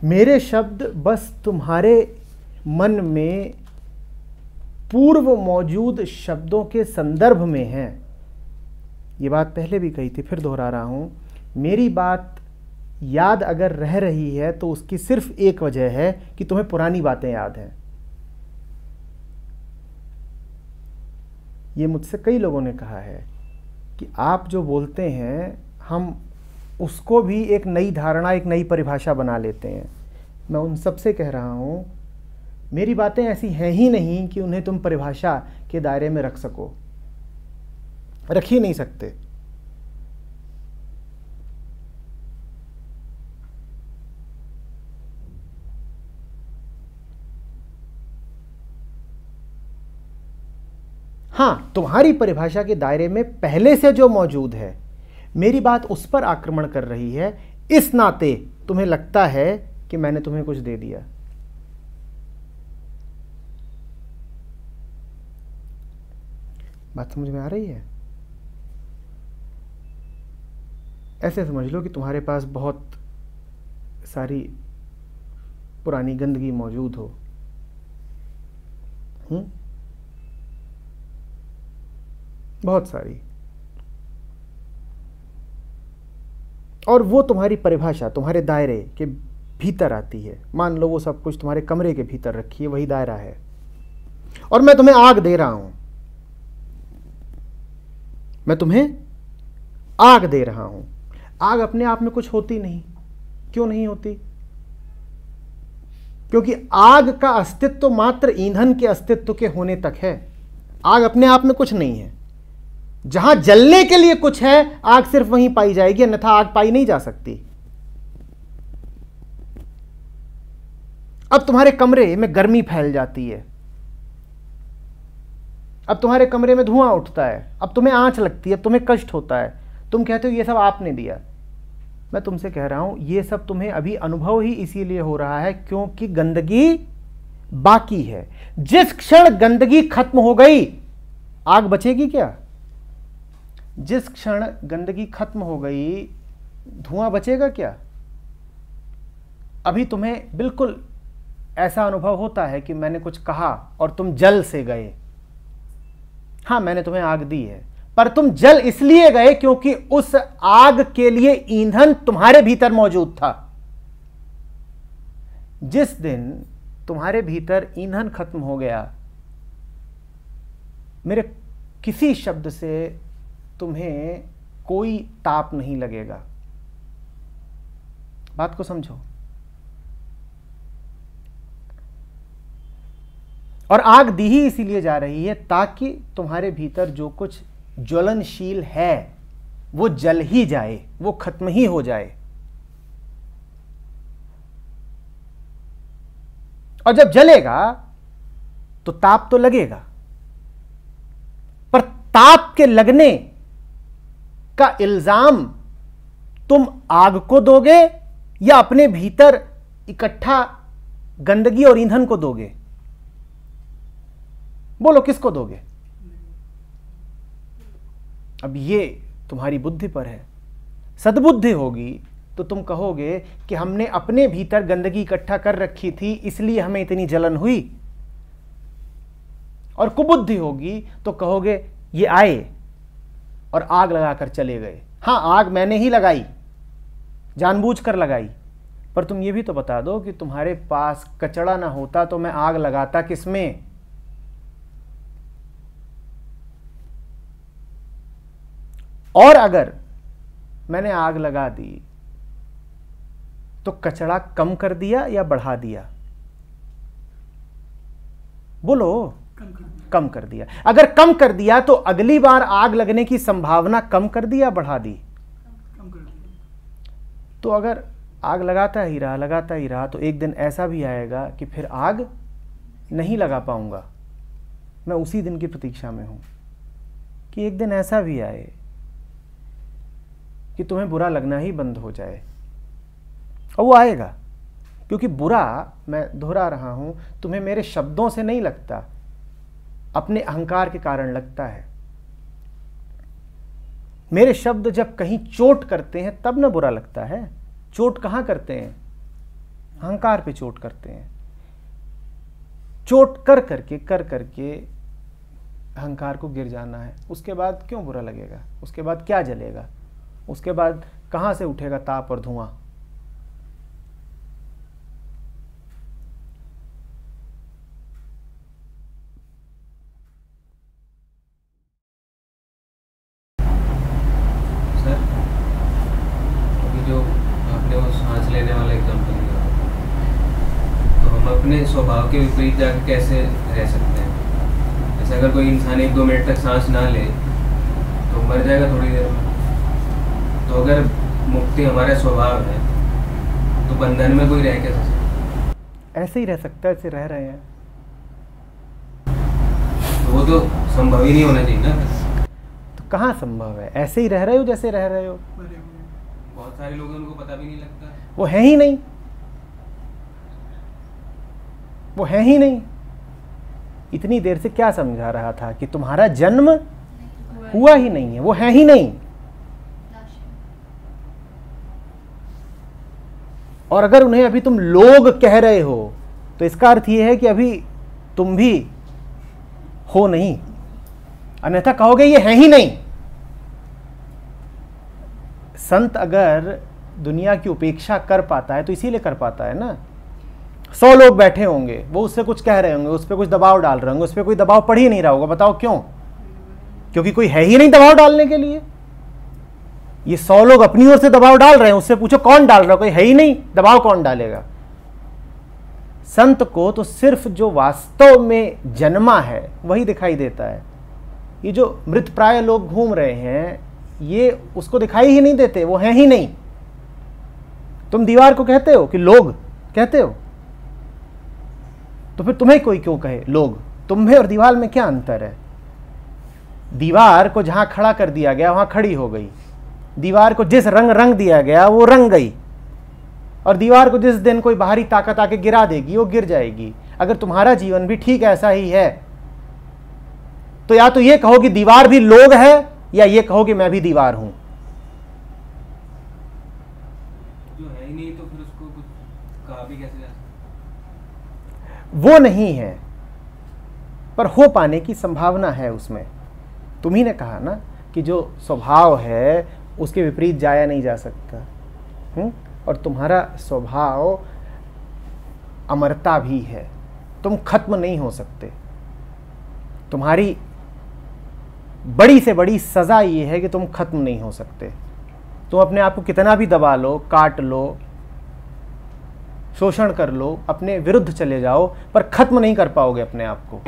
मेरे शब्द बस तुम्हारे मन में पूर्व मौजूद शब्दों के संदर्भ में हैं। ये बात पहले भी कही थी, फिर दोहरा रहा हूं। मेरी बात याद अगर रह रही है तो उसकी सिर्फ एक वजह है कि तुम्हें पुरानी बातें याद हैं। ये मुझसे कई लोगों ने कहा है कि आप जो बोलते हैं हम उसको भी एक नई धारणा, एक नई परिभाषा बना लेते हैं। मैं उन सबसे कह रहा हूं, मेरी बातें ऐसी हैं ही नहीं कि उन्हें तुम परिभाषा के दायरे में रख सको, रख ही नहीं सकते। हां, तुम्हारी परिभाषा के दायरे में पहले से जो मौजूद है, मेरी बात उस पर आक्रमण कर रही है, इस नाते तुम्हें लगता है कि मैंने तुम्हें कुछ दे दिया। बात समझ में आ रही है? ऐसे समझ लो कि तुम्हारे पास बहुत सारी पुरानी गंदगी मौजूद हो। बहुत सारी, और वो तुम्हारी परिभाषा तुम्हारे दायरे के भीतर आती है। मान लो वो सब कुछ तुम्हारे कमरे के भीतर रखी है, वही दायरा है, और मैं तुम्हें आग दे रहा हूं। मैं तुम्हें आग दे रहा हूं। आग अपने आप में कुछ होती नहीं। क्यों नहीं होती? क्योंकि आग का अस्तित्व मात्र ईंधन के अस्तित्व के होने तक है। आग अपने आप में कुछ नहीं है। जहां जलने के लिए कुछ है, आग सिर्फ वहीं पाई जाएगी, अन्यथा आग पाई नहीं जा सकती। अब तुम्हारे कमरे में गर्मी फैल जाती है, अब तुम्हारे कमरे में धुआं उठता है, अब तुम्हें आंच लगती है, अब तुम्हें कष्ट होता है, तुम कहते हो ये सब आपने दिया। मैं तुमसे कह रहा हूं, ये सब तुम्हें अभी अनुभव ही इसीलिए हो रहा है क्योंकि गंदगी बाकी है। जिस क्षण गंदगी खत्म हो गई, आग बचेगी क्या? जिस क्षण गंदगी खत्म हो गई, धुआं बचेगा क्या? अभी तुम्हें बिल्कुल ऐसा अनुभव होता है कि मैंने कुछ कहा और तुम जल से गए। हां, मैंने तुम्हें आग दी है, पर तुम जल इसलिए गए क्योंकि उस आग के लिए ईंधन तुम्हारे भीतर मौजूद था। जिस दिन तुम्हारे भीतर ईंधन खत्म हो गया, मेरे किसी शब्द से तुम्हें कोई ताप नहीं लगेगा। बात को समझो। और आग दी ही इसीलिए जा रही है ताकि तुम्हारे भीतर जो कुछ ज्वलनशील है वो जल ही जाए, वो खत्म ही हो जाए। और जब जलेगा तो ताप तो लगेगा, पर ताप के लगने का इल्जाम तुम आग को दोगे या अपने भीतर इकट्ठा गंदगी और ईंधन को दोगे? बोलो, किसको दोगे? अब ये तुम्हारी बुद्धि पर है। सद्बुद्धि होगी तो तुम कहोगे कि हमने अपने भीतर गंदगी इकट्ठा कर रखी थी, इसलिए हमें इतनी जलन हुई। और कुबुद्धि होगी तो कहोगे ये आए और आग लगाकर चले गए, हाँ, आग मैंने ही लगाई, जानबूझकर लगाई, पर तुम ये भी तो बता दो कि तुम्हारे पास कचड़ा ना होता तो मैं आग लगाता किसमें? और अगर मैंने आग लगा दी तो कचड़ा कम कर दिया या बढ़ा दिया? बोलो। कम कर दिया। अगर कम कर दिया तो अगली बार आग लगने की संभावना कम कर दी या बढ़ा दी? कम कर दिया। तो अगर आग लगाता ही रहा तो एक दिन ऐसा भी आएगा कि फिर आग नहीं लगा पाऊंगा। मैं उसी दिन की प्रतीक्षा में हूं कि एक दिन ऐसा भी आए कि तुम्हें बुरा लगना ही बंद हो जाए, और वो आएगा। क्योंकि बुरा, मैं दोहरा रहा हूं, तुम्हें मेरे शब्दों से नहीं लगता, अपने अहंकार के कारण लगता है। मेरे शब्द जब कहीं चोट करते हैं तब ना बुरा लगता है। चोट कहां करते हैं? अहंकार पे चोट करते हैं। चोट कर करके अहंकार को गिर जाना है। उसके बाद क्यों बुरा लगेगा? उसके बाद क्या जलेगा? उसके बाद कहां से उठेगा ताप और धुआं? अपने स्वभाव के विपरीत जाकर कैसे रह सकते हैं? जैसे अगर कोई इंसान 1-2 मिनट तक सांस ना ले तो मर जाएगा थोड़ी देर में। तो अगर मुक्ति हमारा स्वभाव है तो बंधन में कोई रह कैसे सकता? ऐसे ही रह सकता है, ऐसे रह रहे हैं। तो वो तो संभव ही नहीं होना चाहिए ना। तो कहाँ संभव है? ऐसे ही रह रहे हो जैसे रह रहे हो। बहुत सारे लोग उनको पता भी नहीं लगता। वो है ही नहीं, वो है ही नहीं। इतनी देर से क्या समझा रहा था कि तुम्हारा जन्म हुआ ही नहीं है, वो है ही नहीं। और अगर उन्हें अभी तुम लोग कह रहे हो तो इसका अर्थ यह है कि अभी तुम भी हो नहीं, अन्यथा कहोगे ये है ही नहीं। संत अगर दुनिया की उपेक्षा कर पाता है तो इसीलिए कर पाता है ना। 100 लोग बैठे होंगे, वो उससे कुछ कह रहे होंगे, उस पर कुछ दबाव डाल रहे होंगे, उस पर कोई दबाव पड़ ही नहीं रहा होगा। बताओ क्यों? क्योंकि कोई है ही नहीं दबाव डालने के लिए। ये 100 लोग अपनी ओर से दबाव डाल रहे हैं, उससे पूछो कौन डाल रहा है? कोई है ही नहीं, दबाव कौन डालेगा? संत को तो सिर्फ जो वास्तव में जन्मा है वही दिखाई देता है। ये जो मृतप्राय लोग घूम रहे हैं ये उसको दिखाई ही नहीं देते, वो है ही नहीं। तुम दीवार को कहते हो कि लोग कहते हो, तो फिर तुम्हें कोई क्यों कहे लोग? तुम्हें और दीवार में क्या अंतर है? दीवार को जहां खड़ा कर दिया गया वहां खड़ी हो गई, दीवार को जिस रंग दिया गया वो रंग गई, और दीवार को जिस दिन कोई बाहरी ताकत आके गिरा देगी वो गिर जाएगी। अगर तुम्हारा जीवन भी ठीक ऐसा ही है तो या तो ये कहो कि दीवार भी लोग है, या ये कहो कि मैं भी दीवार हूं। जो है ही नहीं तो फिर उसको कुछ कहा भी कैसे जा सकता? वो नहीं है, पर हो पाने की संभावना है उसमें। तुम्ही ने कहा ना कि जो स्वभाव है उसके विपरीत जाया नहीं जा सकता। और तुम्हारा स्वभाव अमरता भी है, तुम खत्म नहीं हो सकते। तुम्हारी बड़ी से बड़ी सजा ये है कि तुम खत्म नहीं हो सकते। तुम अपने आप को कितना भी दबा लो, काट लो, शोषण कर लो, अपने विरुद्ध चले जाओ, पर खत्म नहीं कर पाओगे अपने आप को।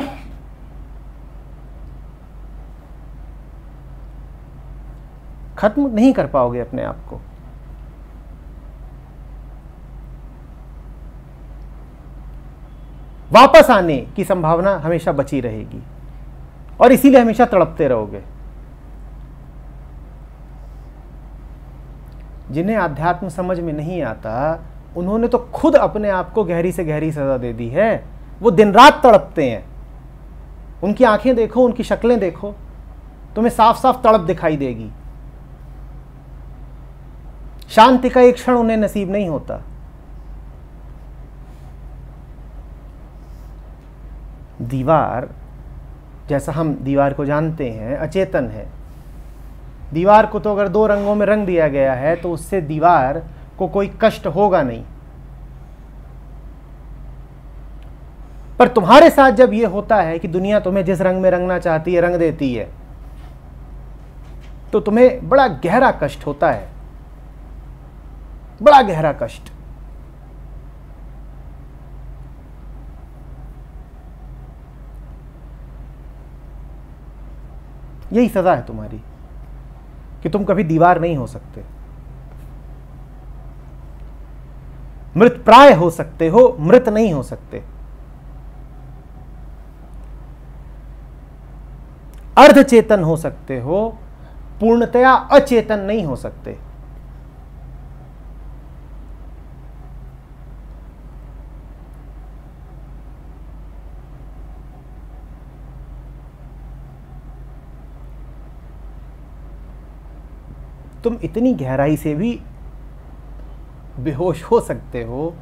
खत्म नहीं कर पाओगे अपने आप को। वापस आने की संभावना हमेशा बची रहेगी और इसीलिए हमेशा तड़पते रहोगे। जिन्हें अध्यात्म समझ में नहीं आता उन्होंने तो खुद अपने आप को गहरी से गहरी सजा दे दी है। वो दिन रात तड़पते हैं। उनकी आंखें देखो, उनकी शक्लें देखो, तुम्हें साफ साफ तड़प दिखाई देगी। शांति का एक क्षण उन्हें नसीब नहीं होता। दीवार, जैसा हम दीवार को जानते हैं, अचेतन है, दीवार को तो अगर 2 रंगों में रंग दिया गया है तो उससे दीवार को कोई कष्ट होगा नहीं। पर तुम्हारे साथ जब यह होता है कि दुनिया तुम्हें जिस रंग में रंगना चाहती है रंग देती है, तो तुम्हें बड़ा गहरा कष्ट होता है, बड़ा गहरा कष्ट। यही सजा है तुम्हारी कि तुम कभी दीवार नहीं हो सकते, मृत प्राय हो सकते हो, मृत नहीं हो सकते। अर्धचेतन हो सकते हो, पूर्णतया अचेतन नहीं हो सकते। तुम इतनी गहराई से भी बेहोश हो सकते हो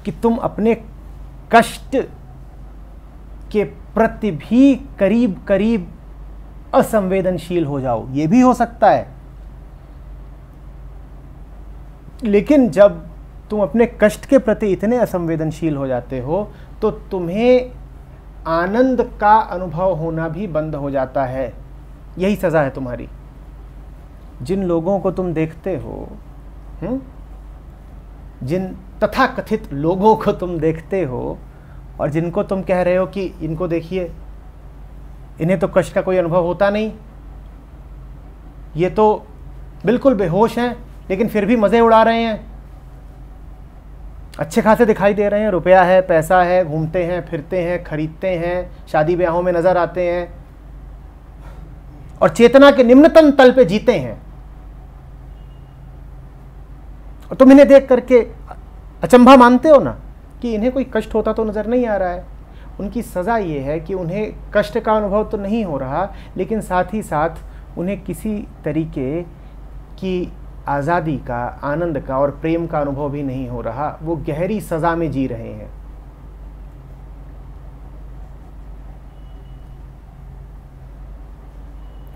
कि तुम अपने कष्ट के प्रति भी करीब करीब असंवेदनशील हो जाओ, ये भी हो सकता है। लेकिन जब तुम अपने कष्ट के प्रति इतने असंवेदनशील हो जाते हो तो तुम्हें आनंद का अनुभव होना भी बंद हो जाता है। यही सजा है तुम्हारी। जिन लोगों को तुम देखते हो, जिन तथाकथित लोगों को तुम देखते हो और जिनको तुम कह रहे हो कि इनको देखिए, इन्हें तो कष्ट का कोई अनुभव होता नहीं, ये तो बिल्कुल बेहोश हैं, लेकिन फिर भी मज़े उड़ा रहे हैं, अच्छे खासे दिखाई दे रहे हैं, रुपया है, पैसा है, घूमते हैं, फिरते हैं, खरीदते हैं, शादी ब्याहों में नज़र आते हैं और चेतना के निम्नतम तल पे जीते हैं। और तुम इन्हें देख करके अचंभा मानते हो ना कि इन्हें कोई कष्ट होता तो नज़र नहीं आ रहा है। उनकी सज़ा ये है कि उन्हें कष्ट का अनुभव तो नहीं हो रहा, लेकिन साथ ही साथ उन्हें किसी तरीके की आज़ादी का, आनंद का और प्रेम का अनुभव भी नहीं हो रहा। वो गहरी सज़ा में जी रहे हैं।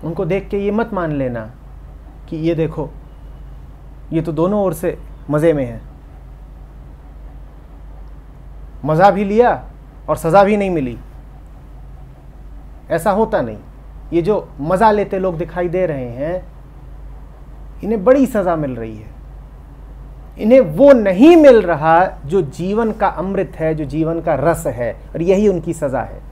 उनको देख के ये मत मान लेना कि ये देखो, ये तो दोनों ओर से मज़े में है, मज़ा भी लिया और सज़ा भी नहीं मिली। ऐसा होता नहीं। ये जो मज़ा लेते लोग दिखाई दे रहे हैं, इन्हें बड़ी सज़ा मिल रही है। इन्हें वो नहीं मिल रहा जो जीवन का अमृत है, जो जीवन का रस है, और यही उनकी सज़ा है।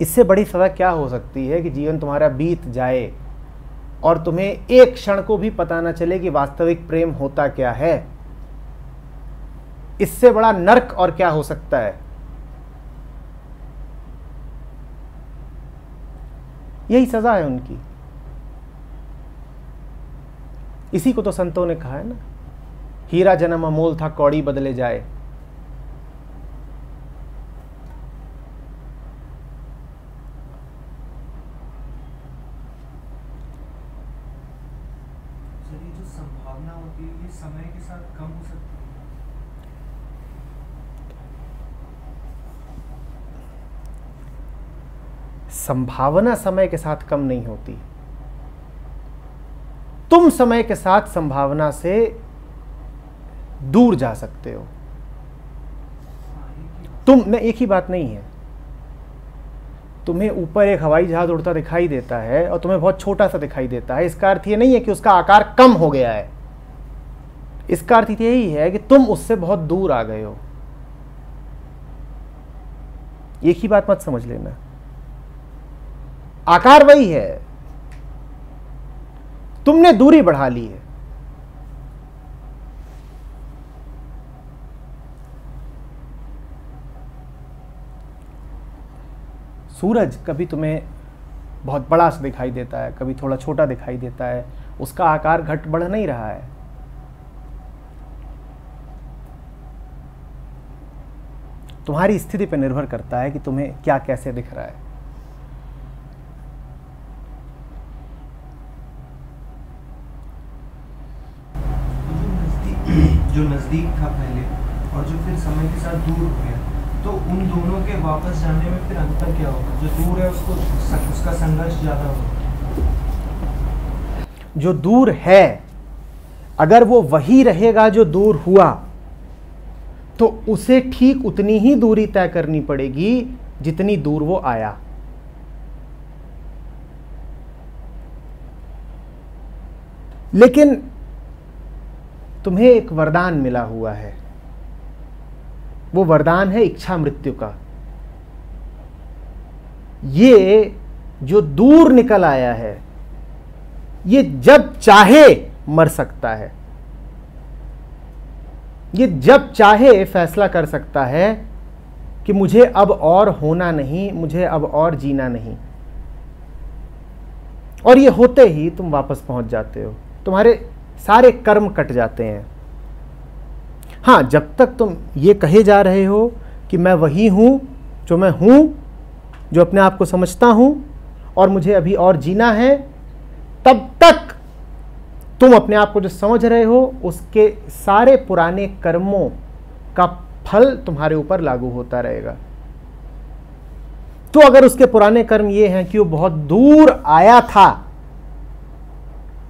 इससे बड़ी सज़ा क्या हो सकती है कि जीवन तुम्हारा बीत जाए और तुम्हें एक क्षण को भी पता न चले कि वास्तविक प्रेम होता क्या है। इससे बड़ा नर्क और क्या हो सकता है। यही सजा है उनकी। इसी को तो संतों ने कहा है ना, हीरा जन्म अमोल था, कौड़ी बदले जाए। संभावना होती है ये समय के साथ कम हो सकती है। संभावना समय के साथ कम नहीं होती। तुम समय के साथ संभावना से दूर जा सकते हो। तुम ने एक ही बात नहीं है। तुम्हें ऊपर एक हवाई जहाज उड़ता दिखाई देता है और तुम्हें बहुत छोटा सा दिखाई देता है। इसका अर्थ ये नहीं है कि उसका आकार कम हो गया है। इसका अर्थ यही है कि तुम उससे बहुत दूर आ गए हो। एक ही बात मत समझ लेना। आकार वही है, तुमने दूरी बढ़ा ली है। सूरज कभी तुम्हें बहुत बड़ा सा दिखाई देता है, कभी थोड़ा छोटा दिखाई देता है। उसका आकार घट बढ़ नहीं रहा है। तुम्हारी स्थिति पर निर्भर करता है कि तुम्हें क्या कैसे दिख रहा है। जो नजदीक था पहले और जो फिर समय के साथ दूर हो गया, तो उन दोनों के वापस जाने में फिर अंतर क्या होगा? जो दूर है उसका संघर्ष ज़्यादा होगा। जो दूर है अगर वो वही रहेगा जो दूर हुआ, तो उसे ठीक उतनी ही दूरी तय करनी पड़ेगी जितनी दूर वो आया। लेकिन तुम्हें एक वरदान मिला हुआ है, वो वरदान है इच्छा मृत्यु का। ये जो दूर निकल आया है, ये जब चाहे मर सकता है, ये जब चाहे फैसला कर सकता है कि मुझे अब और होना नहीं, मुझे अब और जीना नहीं। और ये होते ही तुम वापस पहुंच जाते हो, तुम्हारे सारे कर्म कट जाते हैं। हाँ, जब तक तुम ये कहे जा रहे हो कि मैं वही हूं जो मैं हूं, जो अपने आप को समझता हूं और मुझे अभी और जीना है, तब तक तुम अपने आप को जो समझ रहे हो उसके सारे पुराने कर्मों का फल तुम्हारे ऊपर लागू होता रहेगा। तो अगर उसके पुराने कर्म ये हैं कि वो बहुत दूर आया था,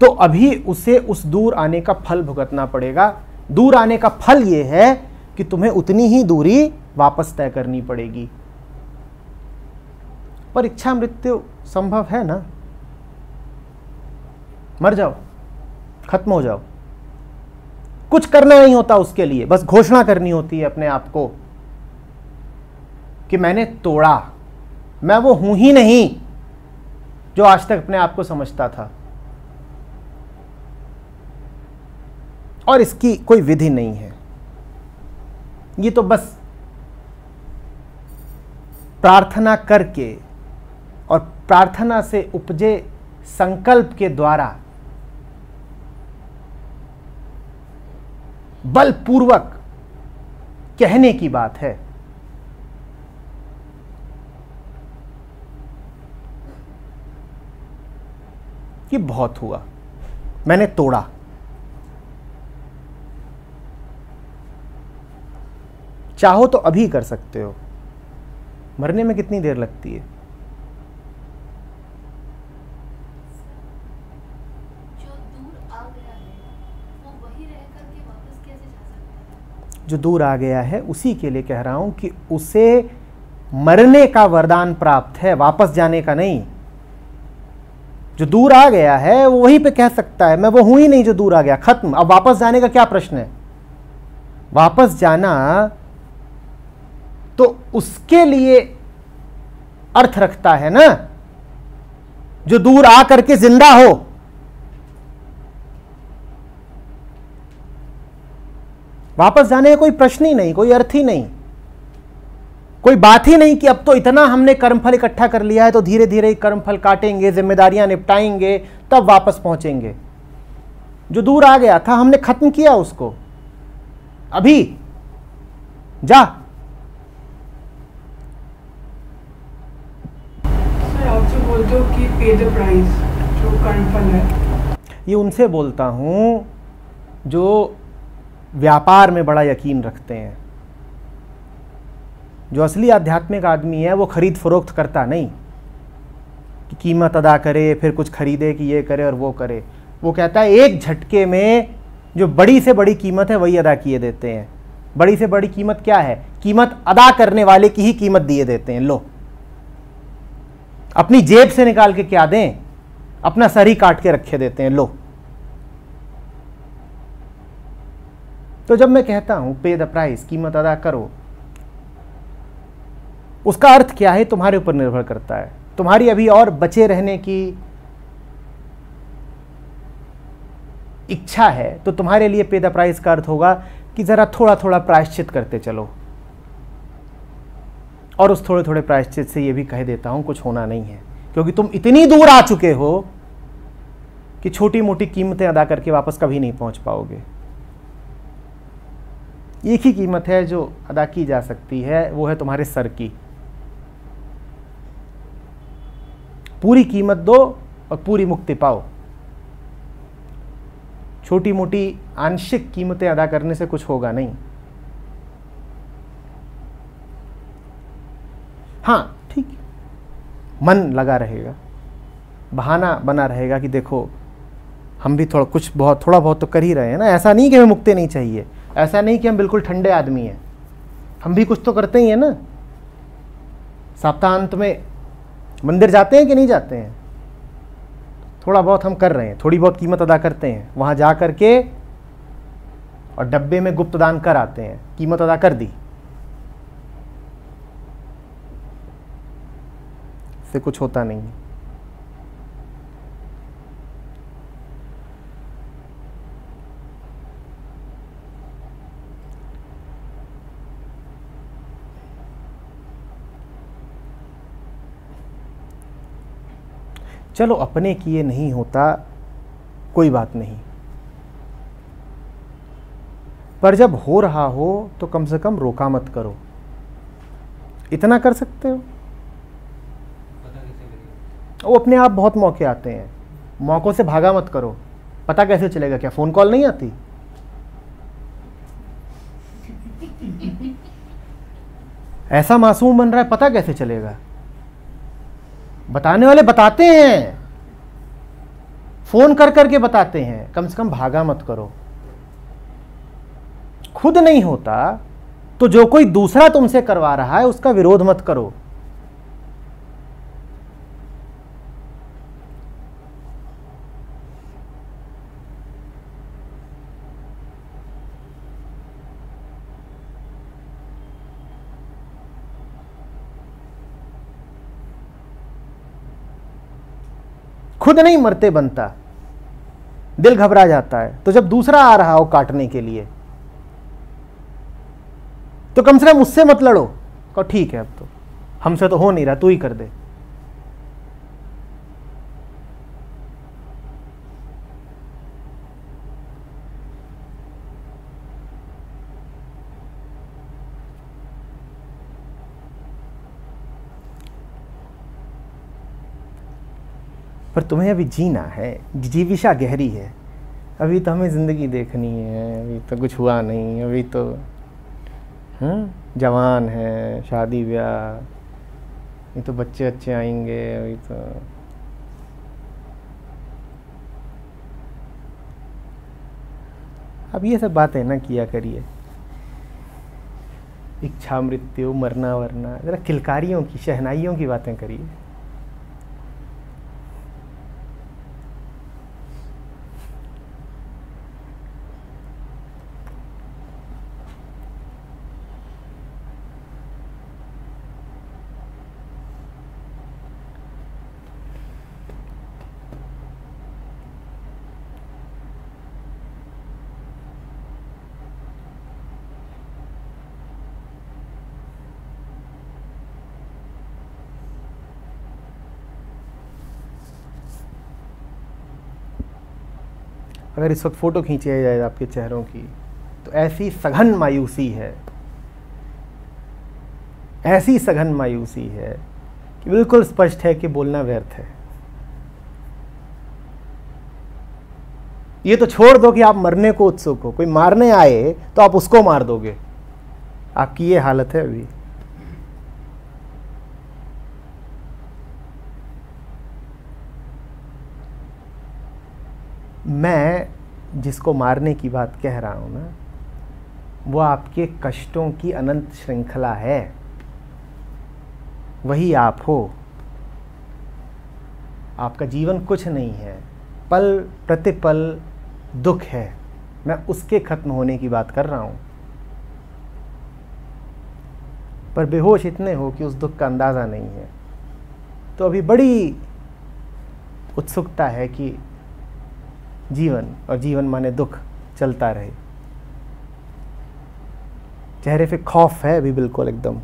तो अभी उसे उस दूर आने का फल भुगतना पड़ेगा। दूर आने का फल ये है कि तुम्हें उतनी ही दूरी वापस तय करनी पड़ेगी। पर इच्छा मृत्यु संभव है ना? मर जाओ, खत्म हो जाओ, कुछ करना नहीं होता उसके लिए, बस घोषणा करनी होती है अपने आप को कि मैंने तोड़ा, मैं वो हूं ही नहीं जो आज तक अपने आप को समझता था। और इसकी कोई विधि नहीं है, ये तो बस प्रार्थना करके और प्रार्थना से उपजे संकल्प के द्वारा बलपूर्वक कहने की बात है। कि बहुत हुआ, मैंने तोड़ा। चाहो तो अभी कर सकते हो, मरने में कितनी देर लगती है? जो दूर आ गया है उसी के लिए कह रहा हूं कि उसे मरने का वरदान प्राप्त है, वापस जाने का नहीं। जो दूर आ गया है वो वहीं पे कह सकता है मैं वो हूं ही नहीं जो दूर आ गया, खत्म। अब वापस जाने का क्या प्रश्न है? वापस जाना तो उसके लिए अर्थ रखता है ना जो दूर आ करके जिंदा हो। वापस जाने का कोई प्रश्न ही नहीं, कोई अर्थ ही नहीं, कोई बात ही नहीं कि अब तो इतना हमने कर्मफल इकट्ठा कर लिया है तो धीरे धीरे कर्मफल काटेंगे, जिम्मेदारियां निपटाएंगे, तब वापस पहुंचेंगे। जो दूर आ गया था हमने खत्म किया उसको, अभी जा। आप जो बोलते हो कि पे द प्राइस, जो कर्मफल है, ये उनसे बोलता हूं जो व्यापार में बड़ा यकीन रखते हैं। जो असली आध्यात्मिक आदमी है वो खरीद फरोख्त करता नहीं कि कीमत अदा करे फिर कुछ खरीदे कि ये करे और वो करे। वो कहता है एक झटके में जो बड़ी से बड़ी कीमत है वही अदा किए देते हैं। बड़ी से बड़ी कीमत क्या है? कीमत अदा करने वाले की ही कीमत दिए देते हैं। लो, अपनी जेब से निकाल के क्या दें, अपना सर ही काट के रखे देते हैं। लो, तो जब मैं कहता हूं पे द प्राइस, कीमत अदा करो, उसका अर्थ क्या है तुम्हारे ऊपर निर्भर करता है। तुम्हारी अभी और बचे रहने की इच्छा है तो तुम्हारे लिए पे द प्राइस का अर्थ होगा कि जरा थोड़ा थोड़ा प्रायश्चित करते चलो। और उस थोड़े थोड़े प्रायश्चित से ये भी कह देता हूं कुछ होना नहीं है, क्योंकि तुम इतनी दूर आ चुके हो कि छोटी मोटी कीमतें अदा करके वापस कभी नहीं पहुंच पाओगे। एक ही कीमत है जो अदा की जा सकती है, वो है तुम्हारे सर की। पूरी कीमत दो और पूरी मुक्ति पाओ। छोटी मोटी आंशिक कीमतें अदा करने से कुछ होगा नहीं। हाँ ठीक, मन लगा रहेगा, बहाना बना रहेगा कि देखो हम भी थोड़ा बहुत तो कर ही रहे हैं ना। ऐसा नहीं कि हमें मुक्ति नहीं चाहिए, ऐसा नहीं कि हम बिल्कुल ठंडे आदमी हैं, हम भी कुछ तो करते ही हैं ना। सप्ताहांत में मंदिर जाते हैं कि नहीं जाते हैं? थोड़ा बहुत हम कर रहे हैं, थोड़ी बहुत कीमत अदा करते हैं, वहाँ जा कर के और डब्बे में गुप्त दान कर आते हैं, कीमत अदा कर दी, से कुछ होता नहीं है। चलो अपने किए नहीं होता, कोई बात नहीं, पर जब हो रहा हो तो कम से कम रोका मत करो। इतना कर सकते हो? वो अपने आप बहुत मौके आते हैं, मौकों से भागा मत करो। पता कैसे चलेगा? क्या फोन कॉल नहीं आती? ऐसा मासूम बन रहा है, पता कैसे चलेगा? बताने वाले बताते हैं, फोन कर करके बताते हैं। कम से कम भागा मत करो। खुद नहीं होता तो जो कोई दूसरा तुमसे करवा रहा है उसका विरोध मत करो। खुद नहीं मरते बनता, दिल घबरा जाता है। तो जब दूसरा आ रहा हो काटने के लिए तो कम से कम उससे मत लड़ो, कहो ठीक है अब तो हमसे तो हो नहीं रहा, तू ही कर दे। पर तुम्हें अभी जीना है, जीविशा गहरी है। अभी तो हमें ज़िंदगी देखनी है, अभी तो कुछ हुआ नहीं, अभी तो जवान है, शादी ब्याह, ये तो बच्चे अच्छे आएंगे, अभी तो अब ये सब बातें ना किया करिए। इच्छा मृत्यु, मरना वरना, जरा किलकारियों की, शहनाइयों की बातें करिए। अगर इस वक्त फ़ोटो खींची जाए आपके चेहरों की तो ऐसी सघन मायूसी है, ऐसी सघन मायूसी है कि बिल्कुल स्पष्ट है कि बोलना व्यर्थ है। ये तो छोड़ दो कि आप मरने को उत्सुक हो, कोई मारने आए तो आप उसको मार दोगे। आपकी ये हालत है अभी। मैं जिसको मारने की बात कह रहा हूं ना, वो आपके कष्टों की अनंत श्रृंखला है, वही आप हो। आपका जीवन कुछ नहीं है, पल प्रतिपल दुख है। मैं उसके खत्म होने की बात कर रहा हूं। पर बेहोश इतने हो कि उस दुख का अंदाज़ा नहीं है। तो अभी बड़ी उत्सुकता है कि जीवन, और जीवन माने दुख, चलता रहे। चेहरे पे खौफ है अभी बिल्कुल एकदम।